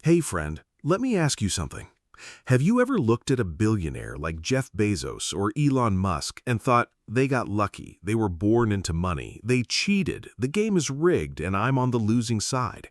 Hey friend, let me ask you something. Have you ever looked at a billionaire like Jeff Bezos or Elon Musk and thought, they got lucky, they were born into money, they cheated, the game is rigged and I'm on the losing side?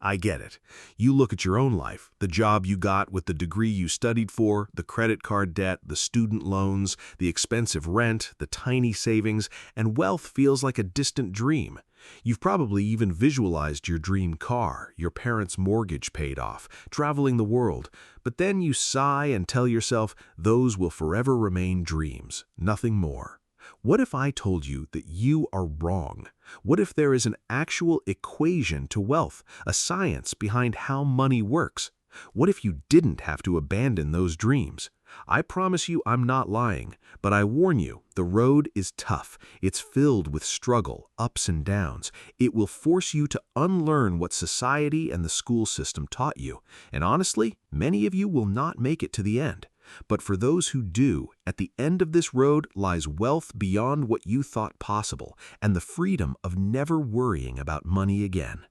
I get it. You look at your own life, the job you got with the degree you studied for, the credit card debt, the student loans, the expensive rent, the tiny savings, and wealth feels like a distant dream. You've probably even visualized your dream car, your parents' mortgage paid off, traveling the world, but then you sigh and tell yourself those will forever remain dreams, nothing more. What if I told you that you are wrong? What if there is an actual equation to wealth, a science behind how money works? What if you didn't have to abandon those dreams? I promise you I'm not lying, but I warn you, the road is tough. It's filled with struggle, ups and downs. It will force you to unlearn what society and the school system taught you. And honestly, many of you will not make it to the end. But for those who do, at the end of this road lies wealth beyond what you thought possible and the freedom of never worrying about money again.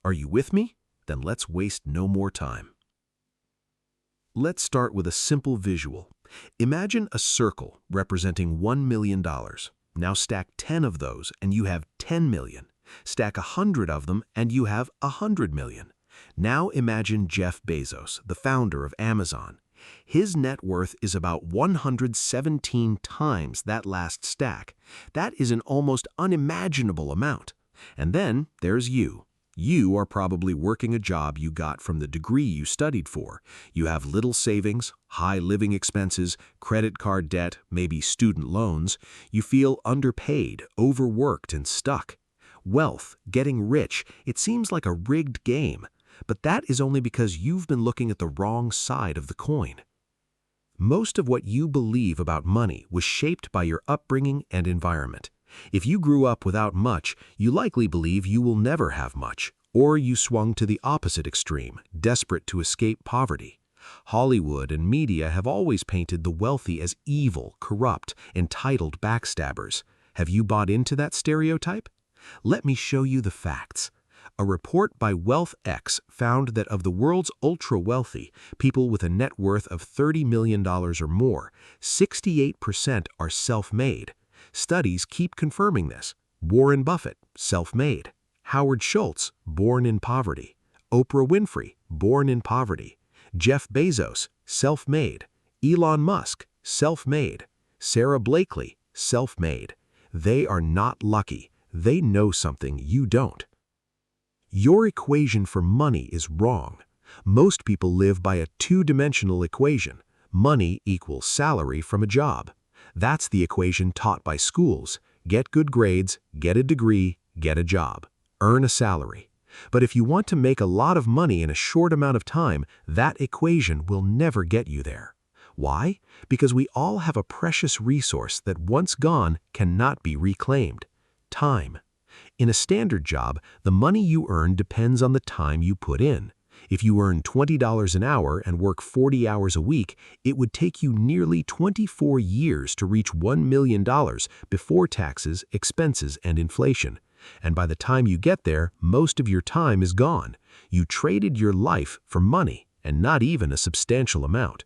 Are you with me? Then let's waste no more time. Let's start with a simple visual. Imagine a circle representing $1 million. Now stack 10 of those and you have 10 million. Stack 100 of them and you have 100 million. Now imagine Jeff Bezos, the founder of Amazon. His net worth is about 117 times that last stack. That is an almost unimaginable amount. And then there's you. You are probably working a job you got from the degree you studied for. You have little savings, high living expenses, credit card debt, maybe student loans. You feel underpaid, overworked, and stuck. Wealth, getting rich, it seems like a rigged game. But that is only because you've been looking at the wrong side of the coin. Most of what you believe about money was shaped by your upbringing and environment. If you grew up without much, you likely believe you will never have much, or you swung to the opposite extreme, desperate to escape poverty. Hollywood and media have always painted the wealthy as evil, corrupt, entitled backstabbers. Have you bought into that stereotype? Let me show you the facts. A report by WealthX found that of the world's ultra-wealthy, people with a net worth of $30 million or more, 68% are self-made. Studies keep confirming this. Warren Buffett, self-made. Howard Schultz, born in poverty. Oprah Winfrey, born in poverty. Jeff Bezos, self-made. Elon Musk, self-made. Sarah Blakely, self-made. They are not lucky. They know something you don't. Your equation for money is wrong. Most people live by a two-dimensional equation. Money equals salary from a job. That's the equation taught by schools. Get good grades, get a degree, get a job. Earn a salary. But if you want to make a lot of money in a short amount of time, that equation will never get you there. Why? Because we all have a precious resource that once gone cannot be reclaimed. Time. In a standard job, the money you earn depends on the time you put in. If you earn $20 an hour and work 40 hours a week, it would take you nearly 24 years to reach $1 million before taxes, expenses, and inflation. And by the time you get there, most of your time is gone. You traded your life for money, and not even a substantial amount.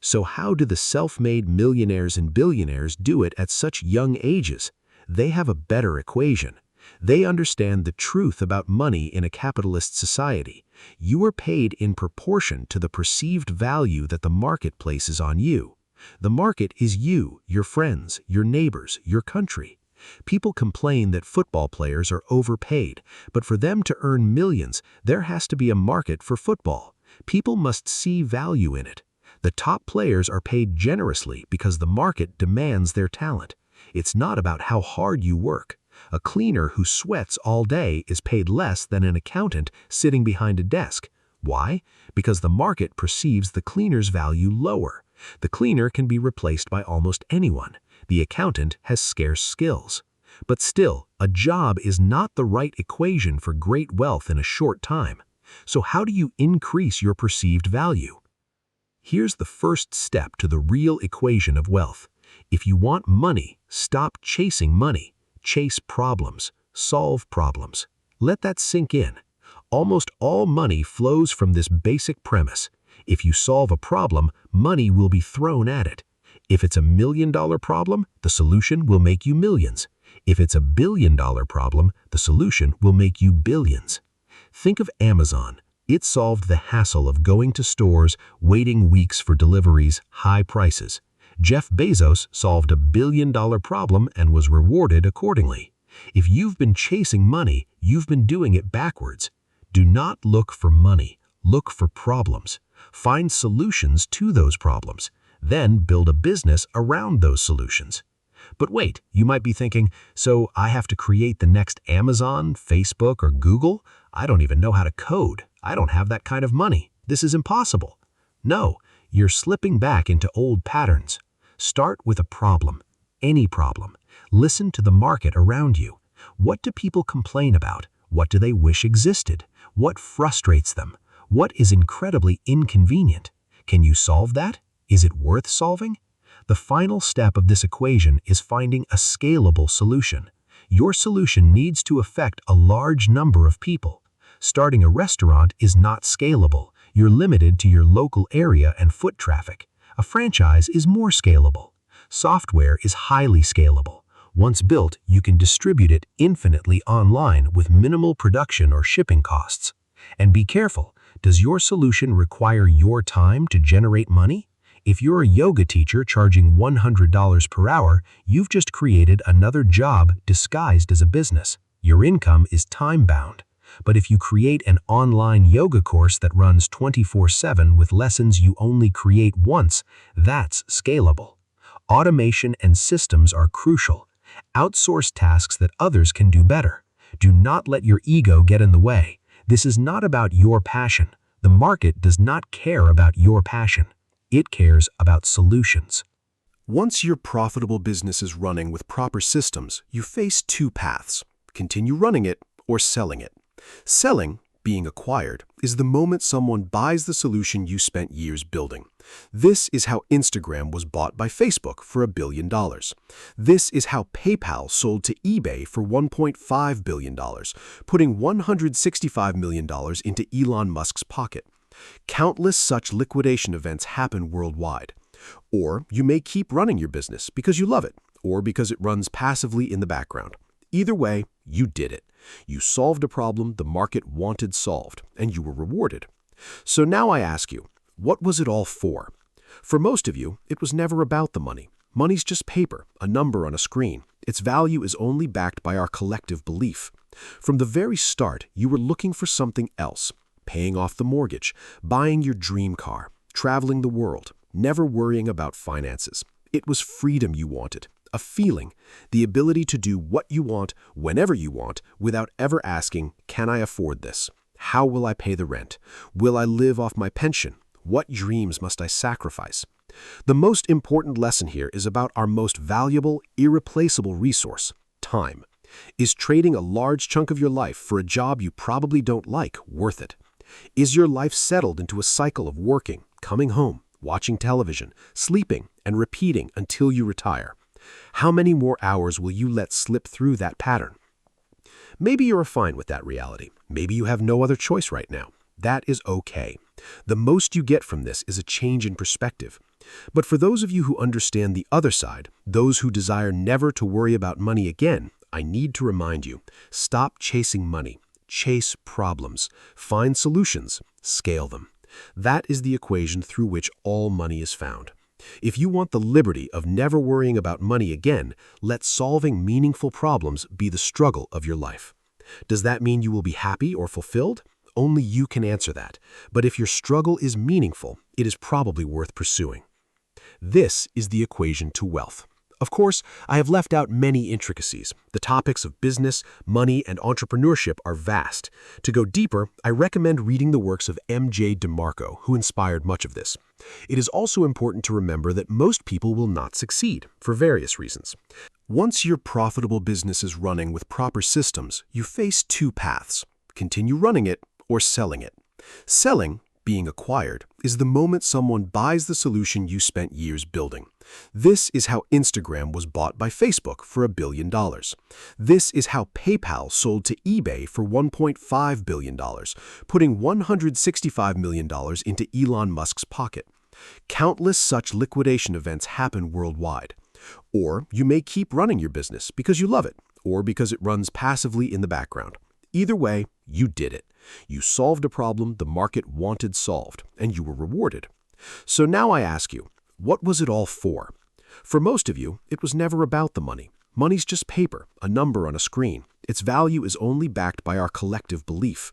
So how do the self-made millionaires and billionaires do it at such young ages? They have a better equation. They understand the truth about money in a capitalist society. You are paid in proportion to the perceived value that the market places on you. The market is you, your friends, your neighbors, your country. People complain that football players are overpaid, but for them to earn millions, there has to be a market for football. People must see value in it. The top players are paid generously because the market demands their talent. It's not about how hard you work. A cleaner who sweats all day is paid less than an accountant sitting behind a desk. Why? Because the market perceives the cleaner's value lower. The cleaner can be replaced by almost anyone. The accountant has scarce skills. But still, a job is not the right equation for great wealth in a short time. So how do you increase your perceived value? Here's the first step to the real equation of wealth. If you want money, stop chasing money. Chase problems. Solve problems. Let that sink in. Almost all money flows from this basic premise. If you solve a problem, money will be thrown at it. If it's $1 million problem, the solution will make you millions. If it's $1 billion problem, the solution will make you billions. Think of Amazon. It solved the hassle of going to stores, waiting weeks for deliveries, high prices. Jeff Bezos solved $1 billion problem and was rewarded accordingly. If you've been chasing money, you've been doing it backwards. Do not look for money. Look for problems. Find solutions to those problems. Then build a business around those solutions. But wait, you might be thinking, so I have to create the next Amazon, Facebook, or Google? I don't even know how to code. I don't have that kind of money. This is impossible. No, you're slipping back into old patterns. Start with a problem, any problem. Listen to the market around you. What do people complain about? What do they wish existed? What frustrates them? What is incredibly inconvenient? Can you solve that? Is it worth solving? The final step of this equation is finding a scalable solution. Your solution needs to affect a large number of people. Starting a restaurant is not scalable. You're limited to your local area and foot traffic. A franchise is more scalable. Software is highly scalable. Once built, you can distribute it infinitely online with minimal production or shipping costs. And be careful, does your solution require your time to generate money? If you're a yoga teacher charging $100 per hour, you've just created another job disguised as a business. Your income is time-bound. But if you create an online yoga course that runs 24/7 with lessons you only create once, that's scalable. Automation and systems are crucial. Outsource tasks that others can do better. Do not let your ego get in the way. This is not about your passion. The market does not care about your passion. It cares about solutions. Once your profitable business is running with proper systems, you face two paths: continue running it or selling it. Selling, being acquired, is the moment someone buys the solution you spent years building. This is how Instagram was bought by Facebook for $1 billion. This is how PayPal sold to eBay for $1.5 billion, putting $165 million into Elon Musk's pocket. Countless such liquidation events happen worldwide. Or you may keep running your business because you love it, or because it runs passively in the background. Either way, you did it. You solved a problem the market wanted solved, and you were rewarded. So now I ask you, what was it all for? For most of you, it was never about the money. Money's just paper, a number on a screen. Its value is only backed by our collective belief. From the very start, you were looking for something else: paying off the mortgage, buying your dream car, traveling the world, never worrying about finances. It was freedom you wanted. A feeling, the ability to do what you want, whenever you want, without ever asking, can I afford this? How will I pay the rent? Will I live off my pension? What dreams must I sacrifice? The most important lesson here is about our most valuable, irreplaceable resource: time. Is trading a large chunk of your life for a job you probably don't like worth it? Is your life settled into a cycle of working, coming home, watching television, sleeping, and repeating until you retire? How many more hours will you let slip through that pattern? Maybe you're fine with that reality. Maybe you have no other choice right now. That is okay. The most you get from this is a change in perspective. But for those of you who understand the other side, those who desire never to worry about money again, I need to remind you, stop chasing money. Chase problems. Find solutions. Scale them. That is the equation through which all money is found. If you want the liberty of never worrying about money again, let solving meaningful problems be the struggle of your life. Does that mean you will be happy or fulfilled? Only you can answer that. But if your struggle is meaningful, it is probably worth pursuing. This is the equation to wealth. Of course, I have left out many intricacies. The topics of business, money, and entrepreneurship are vast. To go deeper, I recommend reading the works of M.J. DeMarco, who inspired much of this. It is also important to remember that most people will not succeed, for various reasons. Once your profitable business is running with proper systems, you face two paths: continue running it or selling it. Selling, being acquired, is the moment someone buys the solution you spent years building. This is how Instagram was bought by Facebook for $1 billion. This is how PayPal sold to eBay for $1.5 billion, putting $165 million into Elon Musk's pocket. Countless such liquidation events happen worldwide. Or you may keep running your business because you love it, or because it runs passively in the background. Either way, you did it. You solved a problem the market wanted solved, and you were rewarded. So now I ask you, what was it all for? For most of you, it was never about the money. Money's just paper, a number on a screen. Its value is only backed by our collective belief.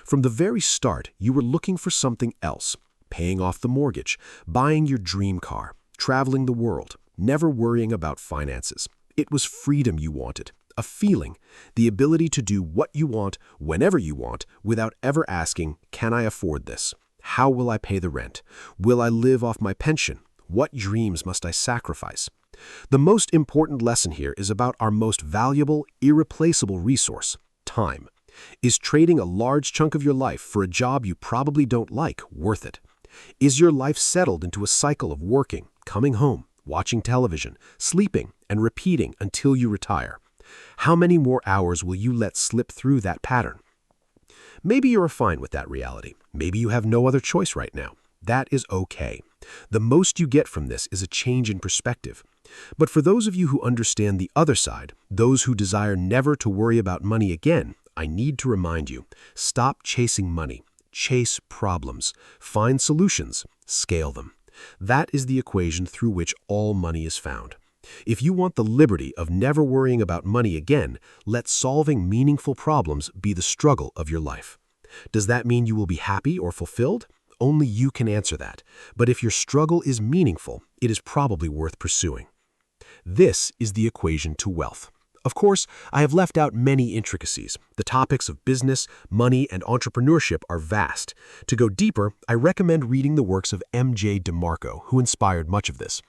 From the very start, you were looking for something else. Paying off the mortgage, buying your dream car, traveling the world, never worrying about finances. It was freedom you wanted, a feeling, the ability to do what you want, whenever you want, without ever asking, can I afford this? How will I pay the rent? Will I live off my pension? What dreams must I sacrifice? The most important lesson here is about our most valuable, irreplaceable resource, time. Is trading a large chunk of your life for a job you probably don't like worth it? Is your life settled into a cycle of working, coming home, watching television, sleeping, and repeating until you retire? How many more hours will you let slip through that pattern? Maybe you're fine with that reality. Maybe you have no other choice right now. That is okay. The most you get from this is a change in perspective. But for those of you who understand the other side, those who desire never to worry about money again, I need to remind you, stop chasing money. Chase problems. Find solutions. Scale them. That is the equation through which all money is found. If you want the liberty of never worrying about money again, let solving meaningful problems be the struggle of your life. Does that mean you will be happy or fulfilled? Only you can answer that. But if your struggle is meaningful, it is probably worth pursuing. This is the equation to wealth. Of course, I have left out many intricacies. The topics of business, money, and entrepreneurship are vast. To go deeper, I recommend reading the works of M.J. DeMarco, who inspired much of this.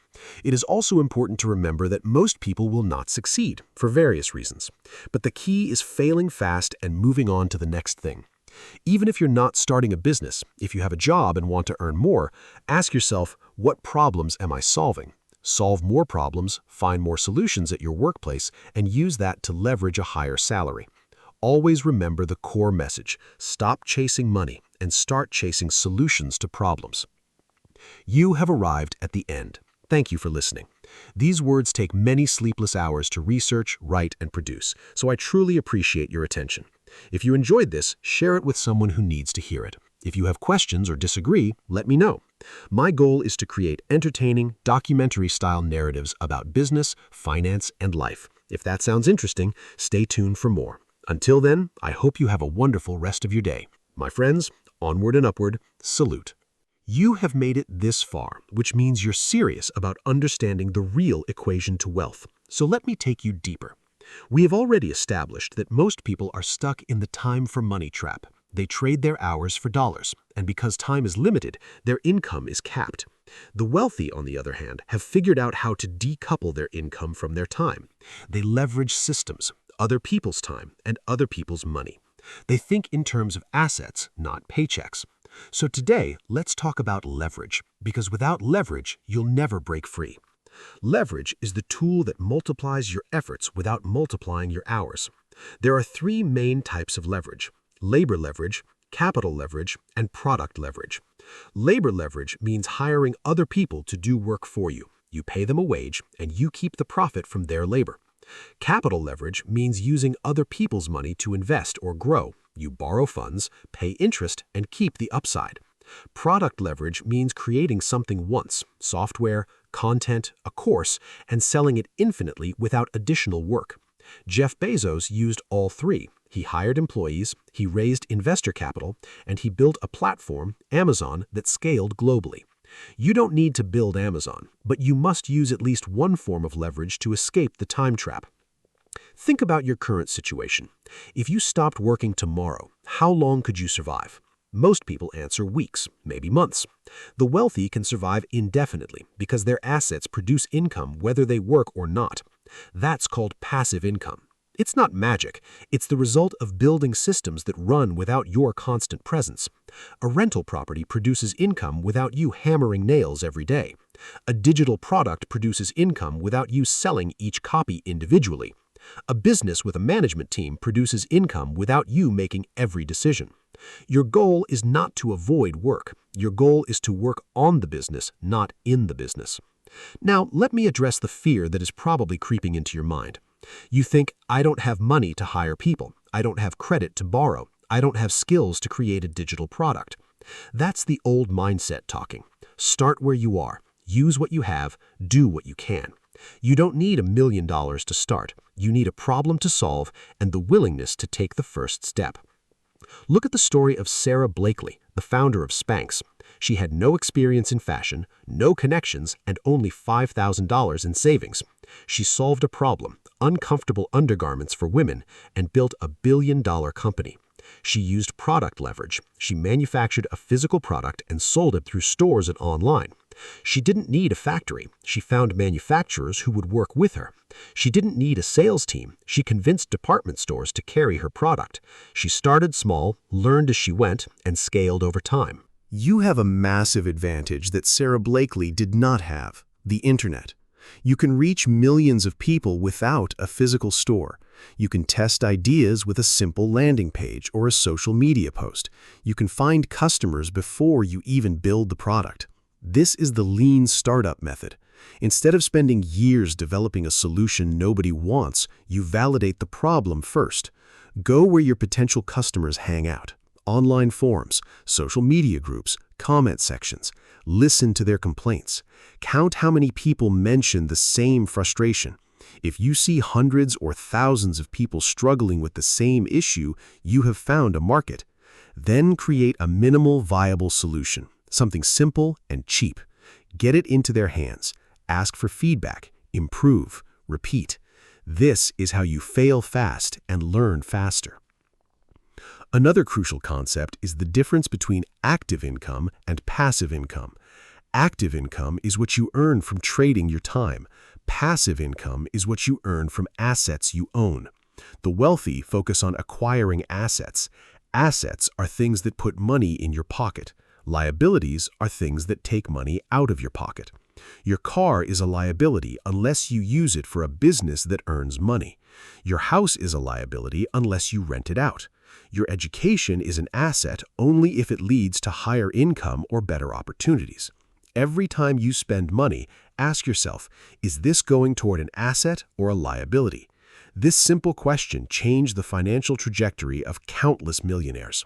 It is also important to remember that most people will not succeed, for various reasons. But the key is failing fast and moving on to the next thing. Even if you're not starting a business, if you have a job and want to earn more, ask yourself, what problems am I solving? Solve more problems, find more solutions at your workplace, and use that to leverage a higher salary. Always remember the core message. Stop chasing money and start chasing solutions to problems. You have arrived at the end. Thank you for listening. These words take many sleepless hours to research, write, and produce, so I truly appreciate your attention. If you enjoyed this, share it with someone who needs to hear it. If you have questions or disagree, let me know. My goal is to create entertaining, documentary-style narratives about business, finance, and life. If that sounds interesting, stay tuned for more. Until then, I hope you have a wonderful rest of your day. My friends, onward and upward, salute. You have made it this far, which means you're serious about understanding the real equation to wealth. So let me take you deeper. We have already established that most people are stuck in the time for money trap. They trade their hours for dollars, and because time is limited, their income is capped. The wealthy, on the other hand, have figured out how to decouple their income from their time. They leverage systems, other people's time, and other people's money. They think in terms of assets, not paychecks. So today, let's talk about leverage, because without leverage, you'll never break free. Leverage is the tool that multiplies your efforts without multiplying your hours. There are three main types of leverage: labor leverage, capital leverage, and product leverage. Labor leverage means hiring other people to do work for you. You pay them a wage, and you keep the profit from their labor. Capital leverage means using other people's money to invest or grow. You borrow funds, pay interest, and keep the upside. Product leverage means creating something once, software, content, a course, and selling it infinitely without additional work. Jeff Bezos used all three. He hired employees, he raised investor capital, and he built a platform, Amazon, that scaled globally. You don't need to build Amazon, but you must use at least one form of leverage to escape the time trap. Think about your current situation. If you stopped working tomorrow, how long could you survive? Most people answer weeks, maybe months. The wealthy can survive indefinitely because their assets produce income whether they work or not. That's called passive income. It's not magic. It's the result of building systems that run without your constant presence. A rental property produces income without you hammering nails every day. A digital product produces income without you selling each copy individually. A business with a management team produces income without you making every decision. Your goal is not to avoid work. Your goal is to work on the business, not in the business. Now, let me address the fear that is probably creeping into your mind. You think, I don't have money to hire people. I don't have credit to borrow. I don't have skills to create a digital product. That's the old mindset talking. Start where you are. Use what you have. Do what you can. You don't need $1 million to start. You need a problem to solve and the willingness to take the first step. Look at the story of Sarah Blakely, the founder of Spanx. She had no experience in fashion, no connections, and only $5,000 in savings. She solved a problem, uncomfortable undergarments for women, and built a billion-dollar company. She used product leverage. She manufactured a physical product and sold it through stores and online. She didn't need a factory. She found manufacturers who would work with her. She didn't need a sales team. She convinced department stores to carry her product. She started small, learned as she went, and scaled over time. You have a massive advantage that Sarah Blakely did not have: the internet. You can reach millions of people without a physical store. You can test ideas with a simple landing page or a social media post. You can find customers before you even build the product. This is the lean startup method. Instead of spending years developing a solution nobody wants, you validate the problem first. Go where your potential customers hang out. Online forums, social media groups, comment sections. Listen to their complaints. Count how many people mention the same frustration. If you see hundreds or thousands of people struggling with the same issue, you have found a market. Then create a minimal viable solution, something simple and cheap. Get it into their hands. Ask for feedback. Improve. Repeat. This is how you fail fast and learn faster. Another crucial concept is the difference between active income and passive income. Active income is what you earn from trading your time. Passive income is what you earn from assets you own. The wealthy focus on acquiring assets. Assets are things that put money in your pocket. Liabilities are things that take money out of your pocket. Your car is a liability unless you use it for a business that earns money. Your house is a liability unless you rent it out. Your education is an asset only if it leads to higher income or better opportunities. Every time you spend money, ask yourself, is this going toward an asset or a liability? This simple question changed the financial trajectory of countless millionaires.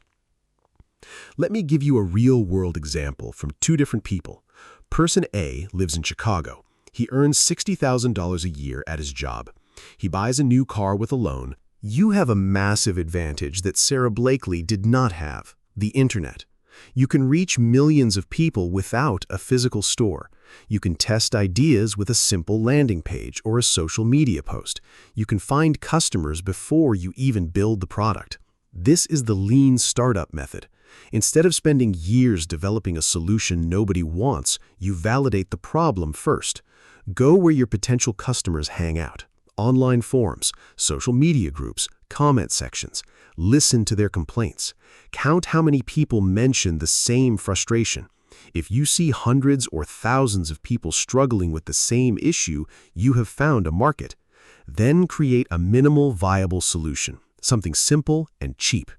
Let me give you a real-world example from two different people. Person A lives in Chicago. He earns $60,000 a year at his job. He buys a new car with a loan. You have a massive advantage that Sarah Blakely did not have: the internet. You can reach millions of people without a physical store. You can test ideas with a simple landing page or a social media post. You can find customers before you even build the product. This is the lean startup method. Instead of spending years developing a solution nobody wants, you validate the problem first. Go where your potential customers hang out. Online forums, social media groups, comment sections. Listen to their complaints. Count how many people mention the same frustration. If you see hundreds or thousands of people struggling with the same issue, you have found a market. Then create a minimal viable solution, something simple and cheap.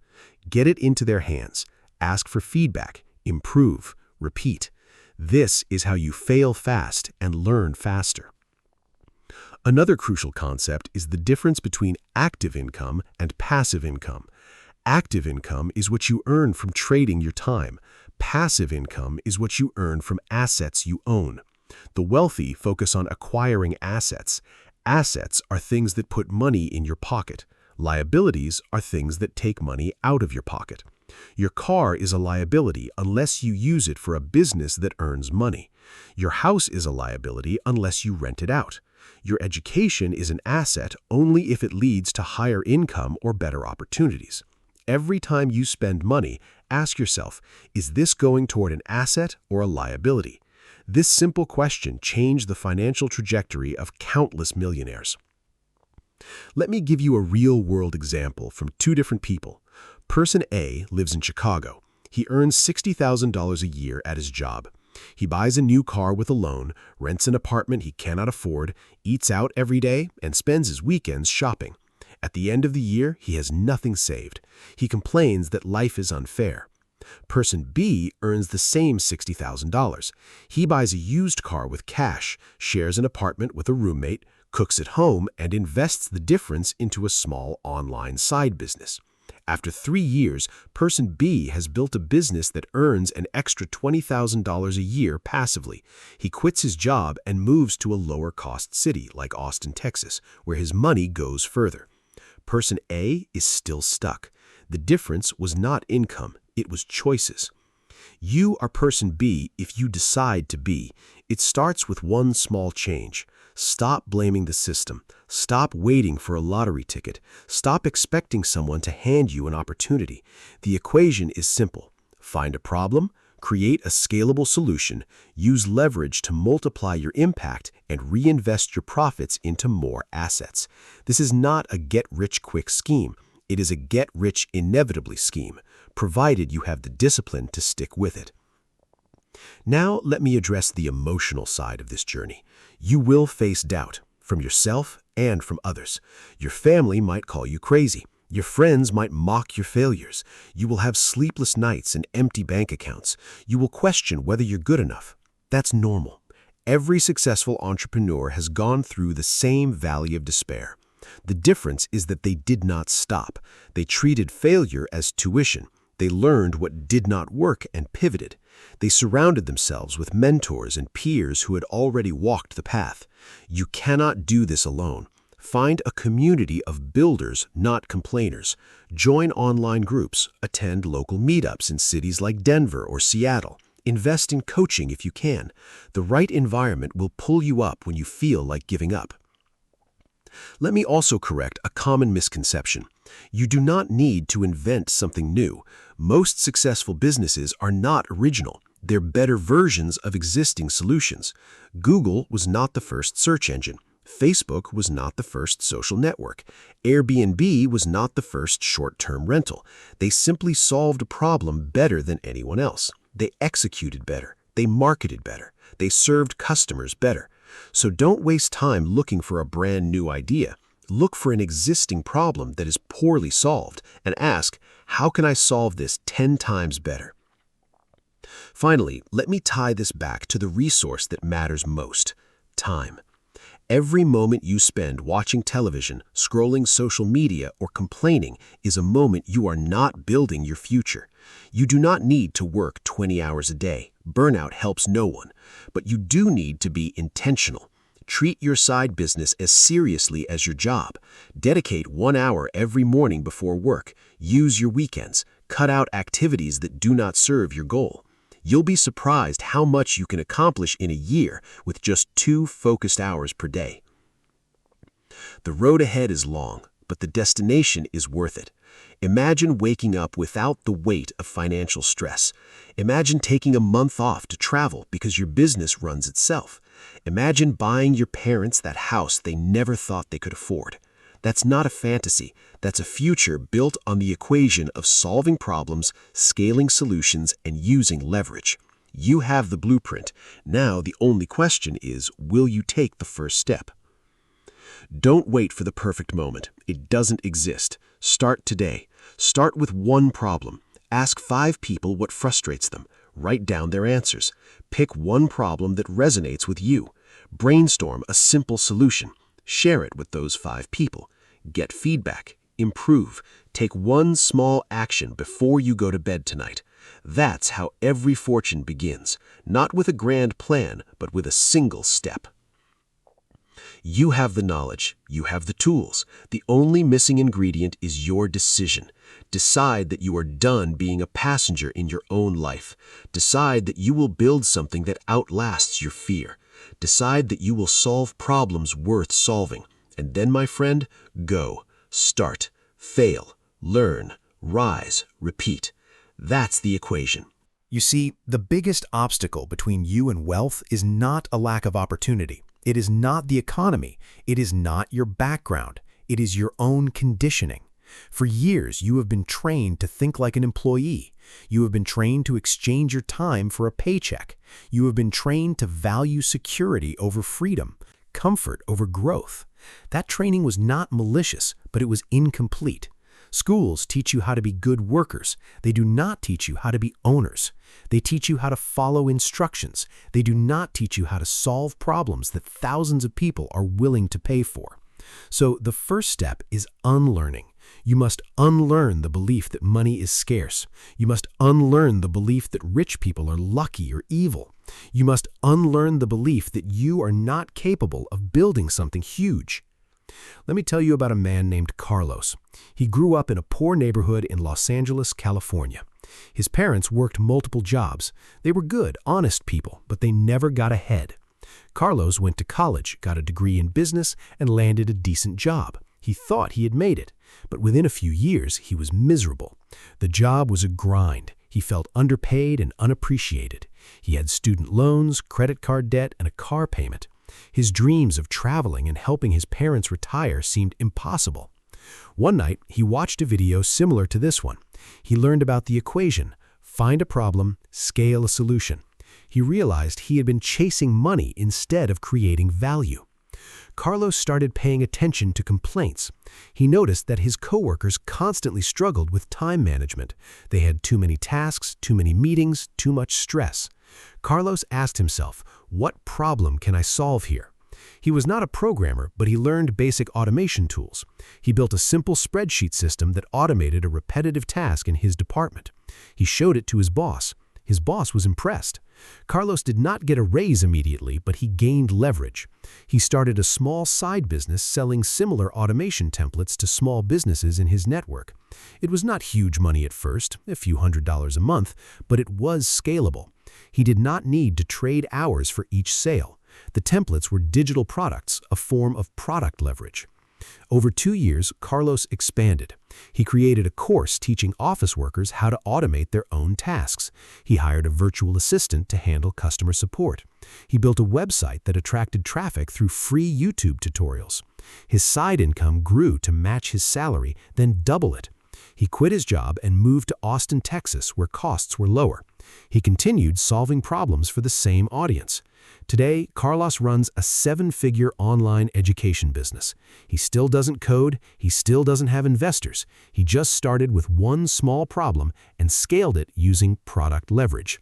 Get it into their hands. Ask for feedback. Improve. Repeat. This is how you fail fast and learn faster. Another crucial concept is the difference between active income and passive income. Active income is what you earn from trading your time. Passive income is what you earn from assets you own. The wealthy focus on acquiring assets. Assets are things that put money in your pocket. Liabilities are things that take money out of your pocket. Your car is a liability unless you use it for a business that earns money. Your house is a liability unless you rent it out. Your education is an asset only if it leads to higher income or better opportunities. Every time you spend money, ask yourself, is this going toward an asset or a liability? This simple question changed the financial trajectory of countless millionaires. Let me give you a real-world example from two different people. Person A lives in Chicago. He earns $60,000 a year at his job. He buys a new car with a loan, rents an apartment he cannot afford, eats out every day, and spends his weekends shopping. At the end of the year, he has nothing saved. He complains that life is unfair. Person B earns the same $60,000. He buys a used car with cash, shares an apartment with a roommate, cooks at home, and invests the difference into a small online side business. After 3 years, Person B has built a business that earns an extra $20,000 a year passively. He quits his job and moves to a lower-cost city like Austin, Texas, where his money goes further. Person A is still stuck. The difference was not income, it was choices. You are Person B if you decide to be. It starts with one small change. Stop blaming the system. Stop waiting for a lottery ticket. Stop expecting someone to hand you an opportunity. The equation is simple. Find a problem, create a scalable solution, use leverage to multiply your impact, and reinvest your profits into more assets. This is not a get-rich-quick scheme. It is a get-rich-inevitably scheme, provided you have the discipline to stick with it. Now let me address the emotional side of this journey. You will face doubt, from yourself and from others. Your family might call you crazy. Your friends might mock your failures. You will have sleepless nights and empty bank accounts. You will question whether you're good enough. That's normal. Every successful entrepreneur has gone through the same valley of despair. The difference is that they did not stop. They treated failure as tuition. They learned what did not work and pivoted. They surrounded themselves with mentors and peers who had already walked the path. You cannot do this alone. Find a community of builders, not complainers. Join online groups. Attend local meetups in cities like Denver or Seattle. Invest in coaching if you can. The right environment will pull you up when you feel like giving up. Let me also correct a common misconception. You do not need to invent something new. Most successful businesses are not original. They're better versions of existing solutions. Google was not the first search engine. Facebook was not the first social network. Airbnb was not the first short-term rental. They simply solved a problem better than anyone else. They executed better. They marketed better. They served customers better. So don't waste time looking for a brand new idea. Look for an existing problem that is poorly solved and ask, how can I solve this 10 times better? Finally, let me tie this back to the resource that matters most: time. Every moment you spend watching television, scrolling social media, or complaining is a moment you are not building your future. You do not need to work 20 hours a day. Burnout helps no one. But you do need to be intentional. Treat your side business as seriously as your job. Dedicate 1 hour every morning before work. Use your weekends. Cut out activities that do not serve your goal. You'll be surprised how much you can accomplish in a year with just 2 focused hours per day. The road ahead is long, but the destination is worth it. Imagine waking up without the weight of financial stress. Imagine taking a month off to travel because your business runs itself. Imagine buying your parents that house they never thought they could afford. That's not a fantasy. That's a future built on the equation of solving problems, scaling solutions, and using leverage. You have the blueprint. Now the only question is, will you take the first step? Don't wait for the perfect moment. It doesn't exist. Start today. Start with one problem. Ask 5 people what frustrates them. Write down their answers. Pick one problem that resonates with you. Brainstorm a simple solution. Share it with those 5 people. Get feedback. Improve. Take one small action before you go to bed tonight. That's how every fortune begins. Not with a grand plan, but with a single step. You have the knowledge. You have the tools. The only missing ingredient is your decision. Decide that you are done being a passenger in your own life. Decide that you will build something that outlasts your fear. Decide that you will solve problems worth solving. And then, my friend, go. Start. Fail. Learn. Rise. Repeat. That's the equation. You see, the biggest obstacle between you and wealth is not a lack of opportunity. It is not the economy. It is not your background. It is your own conditioning. For years, you have been trained to think like an employee. You have been trained to exchange your time for a paycheck. You have been trained to value security over freedom, comfort over growth. That training was not malicious, but it was incomplete. Schools teach you how to be good workers. They do not teach you how to be owners. They teach you how to follow instructions. They do not teach you how to solve problems that thousands of people are willing to pay for. So the first step is unlearning. You must unlearn the belief that money is scarce. You must unlearn the belief that rich people are lucky or evil. You must unlearn the belief that you are not capable of building something huge. Let me tell you about a man named Carlos. He grew up in a poor neighborhood in Los Angeles, California. His parents worked multiple jobs. They were good, honest people, but they never got ahead. Carlos went to college, got a degree in business, and landed a decent job. He thought he had made it, but within a few years, he was miserable. The job was a grind. He felt underpaid and unappreciated. He had student loans, credit card debt, and a car payment. His dreams of traveling and helping his parents retire seemed impossible. One night, he watched a video similar to this one. He learned about the equation: find a problem, scale a solution. He realized he had been chasing money instead of creating value. Carlos started paying attention to complaints. He noticed that his coworkers constantly struggled with time management. They had too many tasks, too many meetings, too much stress. Carlos asked himself, what problem can I solve here? He was not a programmer, but he learned basic automation tools. He built a simple spreadsheet system that automated a repetitive task in his department. He showed it to his boss. His boss was impressed. Carlos did not get a raise immediately, but he gained leverage. He started a small side business selling similar automation templates to small businesses in his network. It was not huge money at first, a few $100s a month, but it was scalable. He did not need to trade hours for each sale. The templates were digital products, a form of product leverage. Over 2 years, Carlos expanded. He created a course teaching office workers how to automate their own tasks. He hired a virtual assistant to handle customer support. He built a website that attracted traffic through free YouTube tutorials. His side income grew to match his salary, then double it. He quit his job and moved to Austin, Texas, where costs were lower. He continued solving problems for the same audience. Today, Carlos runs a 7-figure online education business. He still doesn't code, he still doesn't have investors. He just started with one small problem and scaled it using product leverage.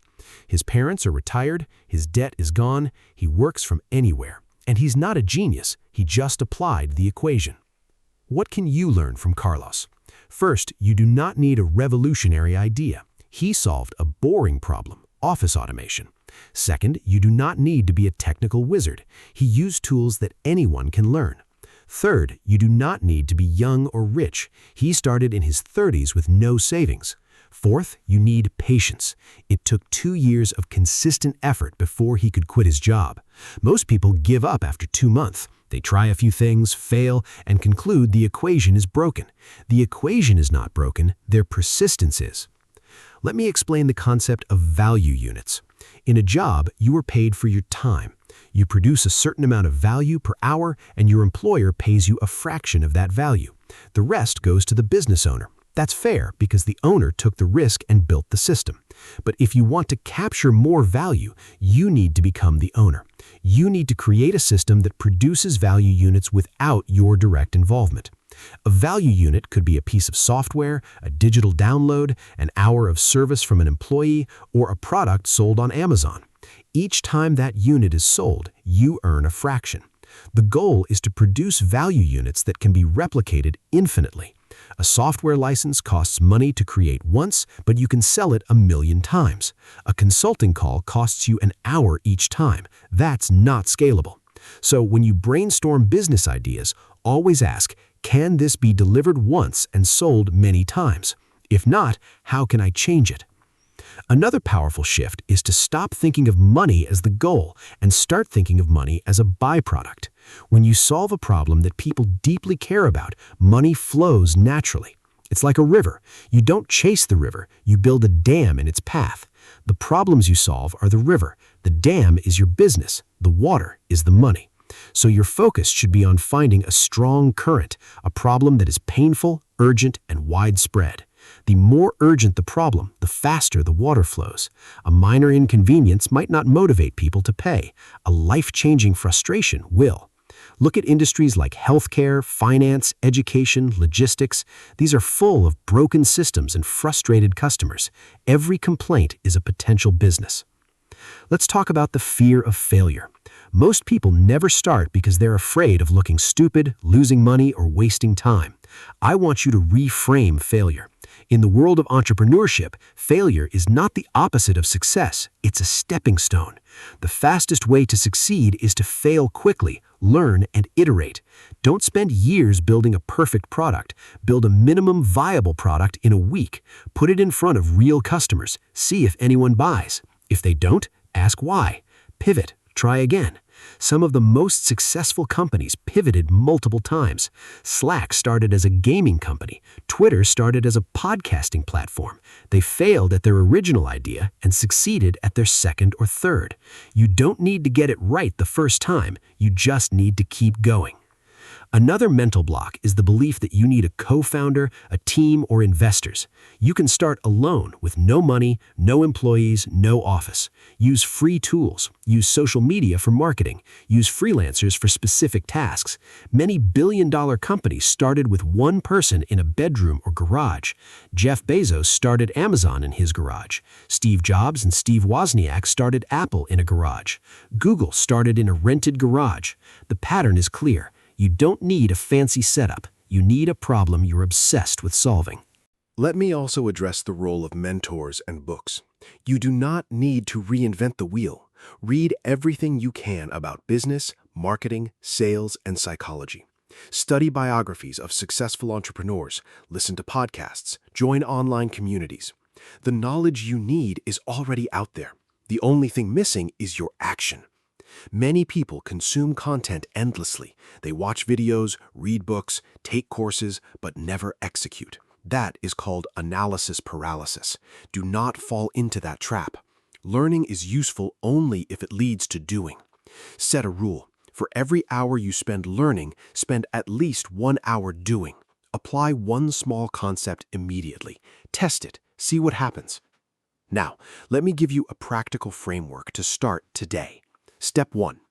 His parents are retired, his debt is gone, he works from anywhere. And he's not a genius, he just applied the equation. What can you learn from Carlos? First, you do not need a revolutionary idea. He solved a boring problem, office automation. Second, you do not need to be a technical wizard. He used tools that anyone can learn. Third, you do not need to be young or rich. He started in his 30s with no savings. Fourth, you need patience. It took 2 years of consistent effort before he could quit his job. Most people give up after 2 months. They try a few things, fail, and conclude the equation is broken. The equation is not broken, their persistence is. Let me explain the concept of value units. In a job, you are paid for your time. You produce a certain amount of value per hour, and your employer pays you a fraction of that value. The rest goes to the business owner. That's fair because the owner took the risk and built the system. But if you want to capture more value, you need to become the owner. You need to create a system that produces value units without your direct involvement. A value unit could be a piece of software, a digital download, an hour of service from an employee, or a product sold on Amazon. Each time that unit is sold, you earn a fraction. The goal is to produce value units that can be replicated infinitely. A software license costs money to create once, but you can sell it 1,000,000 times. A consulting call costs you an hour each time. That's not scalable. So when you brainstorm business ideas, always ask, can this be delivered once and sold many times? If not, how can I change it? Another powerful shift is to stop thinking of money as the goal and start thinking of money as a byproduct. When you solve a problem that people deeply care about, money flows naturally. It's like a river. You don't chase the river, you build a dam in its path. The problems you solve are the river. The dam is your business. The water is the money. So your focus should be on finding a strong current, a problem that is painful, urgent, and widespread. The more urgent the problem, the faster the water flows. A minor inconvenience might not motivate people to pay. A life-changing frustration will. Look at industries like healthcare, finance, education, logistics. These are full of broken systems and frustrated customers. Every complaint is a potential business. Let's talk about the fear of failure. Most people never start because they're afraid of looking stupid, losing money, or wasting time. I want you to reframe failure. In the world of entrepreneurship, failure is not the opposite of success, it's a stepping stone. The fastest way to succeed is to fail quickly, learn, and iterate. Don't spend years building a perfect product. Build a minimum viable product in a week. Put it in front of real customers. See if anyone buys. If they don't, ask why. Pivot. Try again. Some of the most successful companies pivoted multiple times. Slack started as a gaming company. Twitter started as a podcasting platform. They failed at their original idea and succeeded at their second or third. You don't need to get it right the first time. You just need to keep going. Another mental block is the belief that you need a co-founder, a team, or investors. You can start alone with no money, no employees, no office. Use free tools. Use social media for marketing. Use freelancers for specific tasks. Many billion-dollar companies started with one person in a bedroom or garage. Jeff Bezos started Amazon in his garage. Steve Jobs and Steve Wozniak started Apple in a garage. Google started in a rented garage. The pattern is clear. You don't need a fancy setup. You need a problem you're obsessed with solving. Let me also address the role of mentors and books. You do not need to reinvent the wheel. Read everything you can about business, marketing, sales, and psychology. Study biographies of successful entrepreneurs, listen to podcasts, join online communities. The knowledge you need is already out there. The only thing missing is your action. Many people consume content endlessly. They watch videos, read books, take courses, but never execute. That is called analysis paralysis. Do not fall into that trap. Learning is useful only if it leads to doing. Set a rule. For every hour you spend learning, spend at least 1 hour doing. Apply one small concept immediately. Test it. See what happens. Now, let me give you a practical framework to start today. Step 1.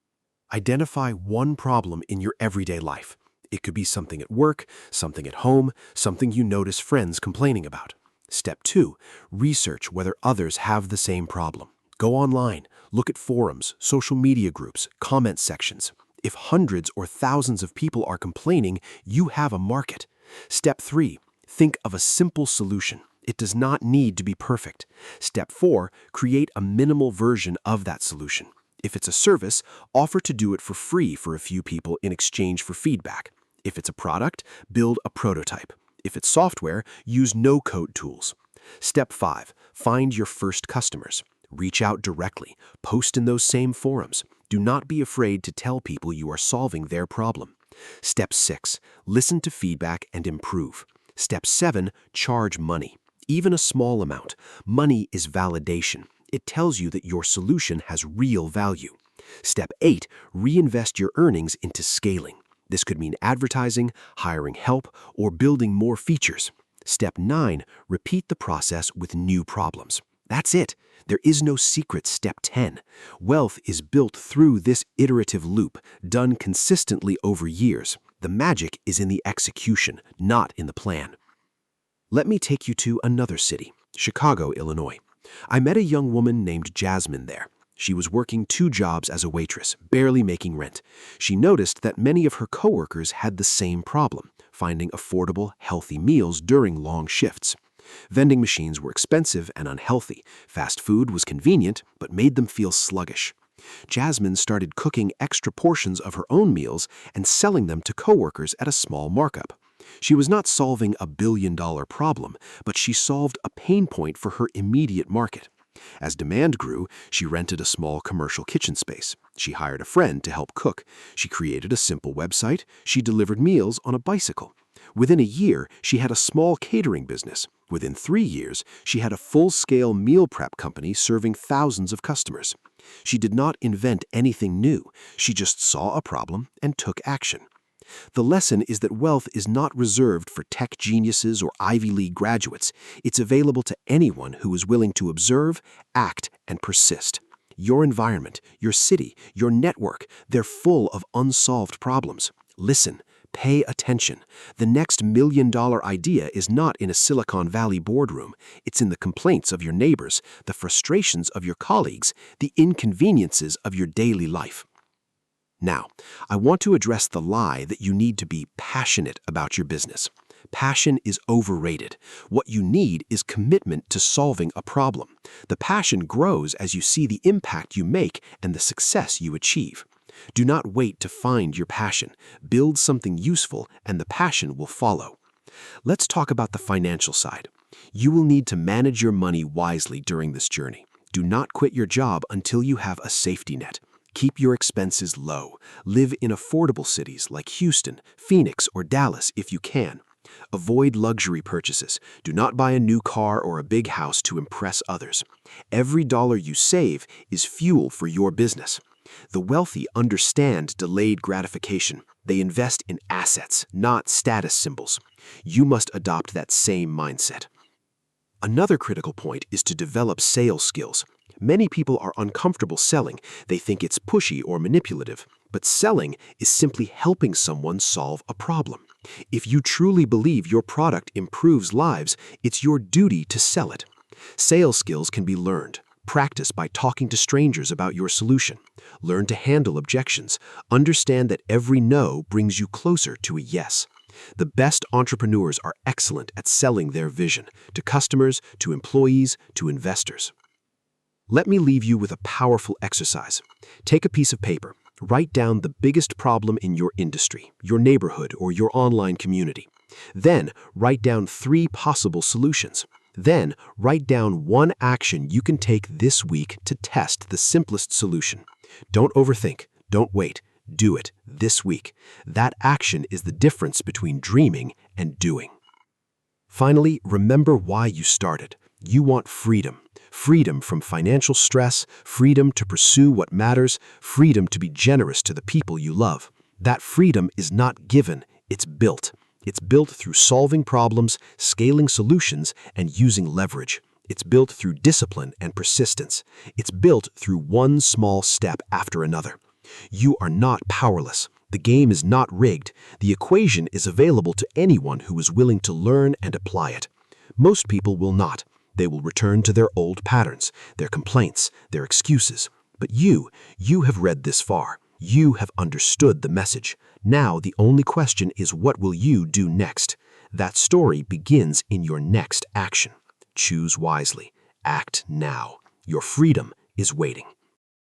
Identify one problem in your everyday life. It could be something at work, something at home, something you notice friends complaining about. Step 2. Research whether others have the same problem. Go online, look at forums, social media groups, comment sections. If hundreds or thousands of people are complaining, you have a market. Step 3. Think of a simple solution. It does not need to be perfect. Step 4. Create a minimal version of that solution. If it's a service, offer to do it for free for a few people in exchange for feedback. If it's a product, build a prototype. If it's software, use no-code tools. Step 5. Find your first customers. Reach out directly. Post in those same forums. Do not be afraid to tell people you are solving their problem. Step 6. Listen to feedback and improve. Step 7. Charge money. Even a small amount. Money is validation. It tells you that your solution has real value. Step 8. Reinvest your earnings into scaling. This could mean advertising, hiring help, or building more features. Step 9. Repeat the process with new problems. That's it. There is no secret step 10. Wealth is built through this iterative loop, done consistently over years. The magic is in the execution, not in the plan. Let me take you to another city, Chicago, Illinois. I met a young woman named Jasmine there. She was working 2 jobs as a waitress, barely making rent. She noticed that many of her coworkers had the same problem, finding affordable, healthy meals during long shifts. Vending machines were expensive and unhealthy. Fast food was convenient, but made them feel sluggish. Jasmine started cooking extra portions of her own meals and selling them to coworkers at a small markup. She was not solving a billion-dollar problem, but she solved a pain point for her immediate market. As demand grew, she rented a small commercial kitchen space. She hired a friend to help cook. She created a simple website. She delivered meals on a bicycle. Within a year, she had a small catering business. Within 3 years, she had a full-scale meal prep company serving thousands of customers. She did not invent anything new. She just saw a problem and took action. The lesson is that wealth is not reserved for tech geniuses or Ivy League graduates. It's available to anyone who is willing to observe, act, and persist. Your environment, your city, your network, they're full of unsolved problems. Listen. Pay attention. The next million-dollar idea is not in a Silicon Valley boardroom. It's in the complaints of your neighbors, the frustrations of your colleagues, the inconveniences of your daily life. Now, I want to address the lie that you need to be passionate about your business. Passion is overrated. What you need is commitment to solving a problem. The passion grows as you see the impact you make and the success you achieve. Do not wait to find your passion. Build something useful, and the passion will follow. Let's talk about the financial side. You will need to manage your money wisely during this journey. Do not quit your job until you have a safety net. Keep your expenses low. Live in affordable cities like Houston, Phoenix, or Dallas if you can. Avoid luxury purchases. Do not buy a new car or a big house to impress others. Every dollar you save is fuel for your business. The wealthy understand delayed gratification. They invest in assets, not status symbols. You must adopt that same mindset. Another critical point is to develop sales skills. Many people are uncomfortable selling. They think it's pushy or manipulative. But selling is simply helping someone solve a problem. If you truly believe your product improves lives, it's your duty to sell it. Sales skills can be learned. Practice by talking to strangers about your solution. Learn to handle objections. Understand that every no brings you closer to a yes. The best entrepreneurs are excellent at selling their vision to customers, to employees, to investors. Let me leave you with a powerful exercise. Take a piece of paper. Write down the biggest problem in your industry, your neighborhood, or your online community. Then, write down 3 possible solutions. Then, write down 1 action you can take this week to test the simplest solution. Don't overthink. Don't wait. Do it this week. That action is the difference between dreaming and doing. Finally, remember why you started. You want freedom. Freedom from financial stress, freedom to pursue what matters, freedom to be generous to the people you love. That freedom is not given, it's built. It's built through solving problems, scaling solutions, and using leverage. It's built through discipline and persistence. It's built through one small step after another. You are not powerless. The game is not rigged. The equation is available to anyone who is willing to learn and apply it. Most people will not. They will return to their old patterns, their complaints, their excuses. But you have read this far. You have understood the message. Now the only question is, what will you do next? That story begins in your next action. Choose wisely. Act now. Your freedom is waiting.